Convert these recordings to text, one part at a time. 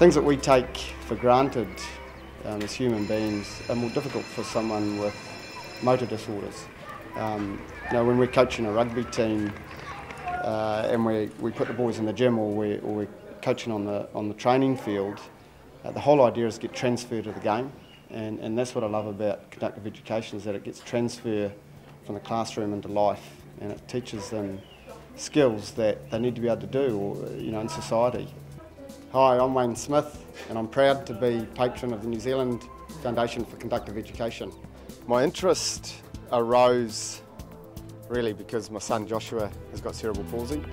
Things that we take for granted as human beings are more difficult for someone with motor disorders. When we're coaching a rugby team and we put the boys in the gym or we're coaching on the training field, the whole idea is to get transfer to the game, and that's what I love about conductive education, is that it gets transfer from the classroom into life, and it teaches them skills that they need to be able to do in society. Hi, I'm Wayne Smith, and I'm proud to be patron of the New Zealand Foundation for Conductive Education. My interest arose really because my son Joshua has got cerebral palsy.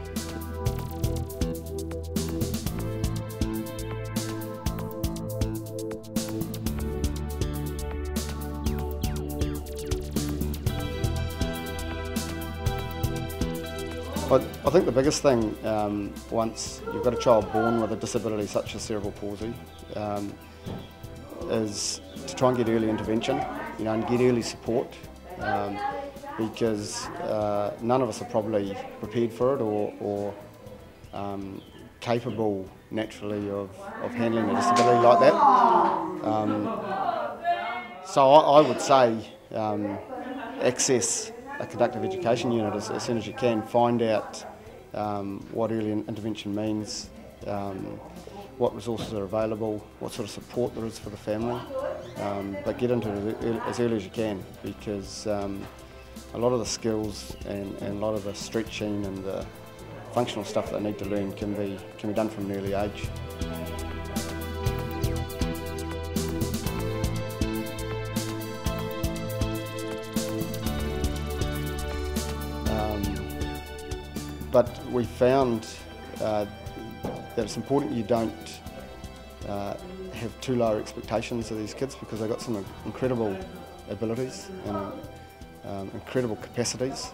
I think the biggest thing once you've got a child born with a disability such as cerebral palsy is to try and get early intervention, and get early support, because none of us are probably prepared for it or capable naturally of handling a disability like that. So I would say access a conductive education unit as soon as you can. Find out what early intervention means, what resources are available, what sort of support there is for the family, but get into it as early as you can, because a lot of the skills and a lot of the stretching and the functional stuff that they need to learn can be done from an early age. But we found that it's important you don't have too low expectations of these kids, because they've got some incredible abilities and incredible capacities.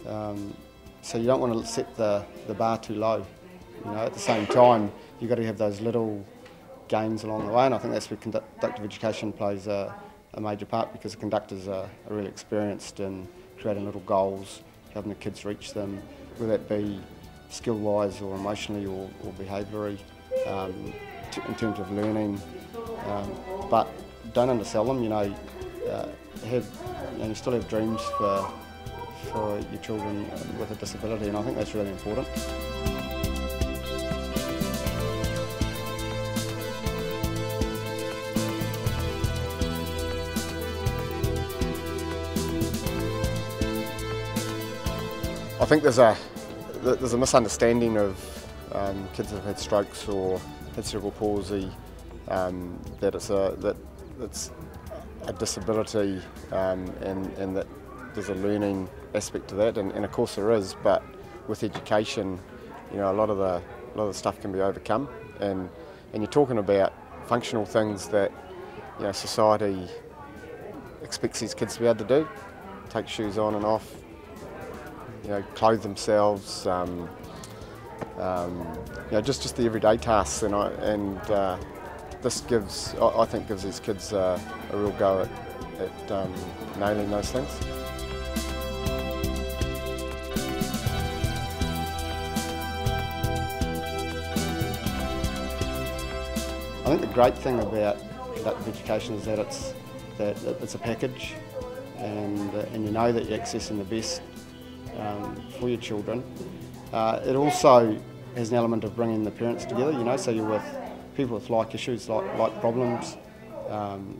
So you don't want to set the bar too low. At the same time, you've got to have those little gains along the way, and I think that's where conductive education plays a major part, because the conductors are really experienced in creating little goals, helping the kids reach them, whether that be skill-wise or emotionally or behaviourally, in terms of learning. But don't undersell them. You still have dreams for your children with a disability, and I think that's really important. I think there's a misunderstanding of kids that have had strokes or had cerebral palsy, that it's a disability, and that there's a learning aspect to that, and of course there is. But with education, a lot of the stuff can be overcome, and you're talking about functional things that society expects these kids to be able to do: take shoes on and off, clothe themselves, just the everyday tasks, and this I think gives these kids a real go at nailing those things. I think the great thing about conductive education is that it's a package, and you know that you're accessing the best for your children. It also has an element of bringing the parents together, so you're with people with like issues, like problems,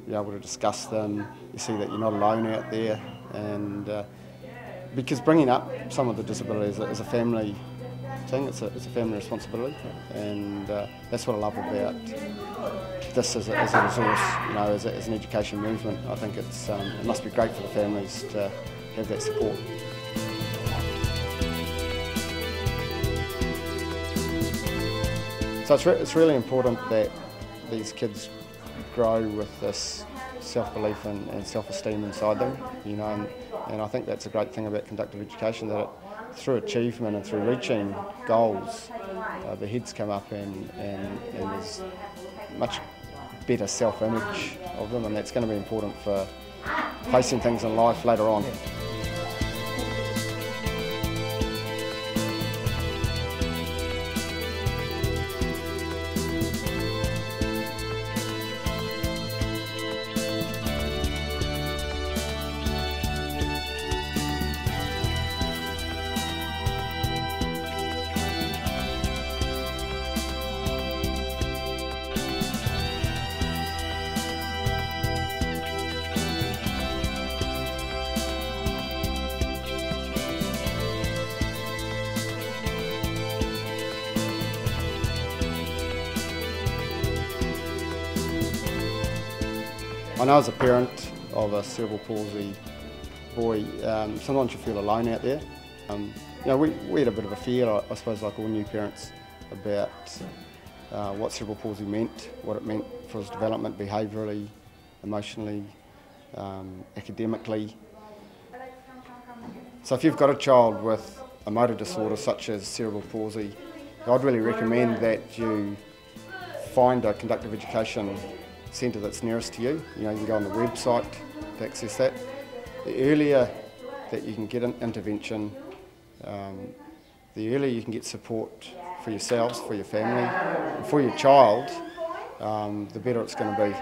you're able to discuss them, you see that you're not alone out there, and because bringing up some of the disabilities is a family thing, it's a family responsibility, and that's what I love about this as a resource, as an education movement. I think it must be great for the families to have that support. So it's really important that these kids grow with this self-belief and self-esteem inside them, and I think that's a great thing about conductive education, that through achievement and through reaching goals, the heads come up and there's much better self-image of them, and that's going to be important for facing things in life later on. I know as a parent of a cerebral palsy boy, sometimes you feel alone out there. We had a bit of a fear, I suppose, like all new parents, about what cerebral palsy meant, what it meant for his development behaviourally, emotionally, academically. So if you've got a child with a motor disorder such as cerebral palsy, I'd really recommend that you find a conductive education centre that's nearest to you. You can go on the website to access that. The earlier that you can get an intervention, the earlier you can get support for yourselves, for your family, and for your child, the better it's going to be.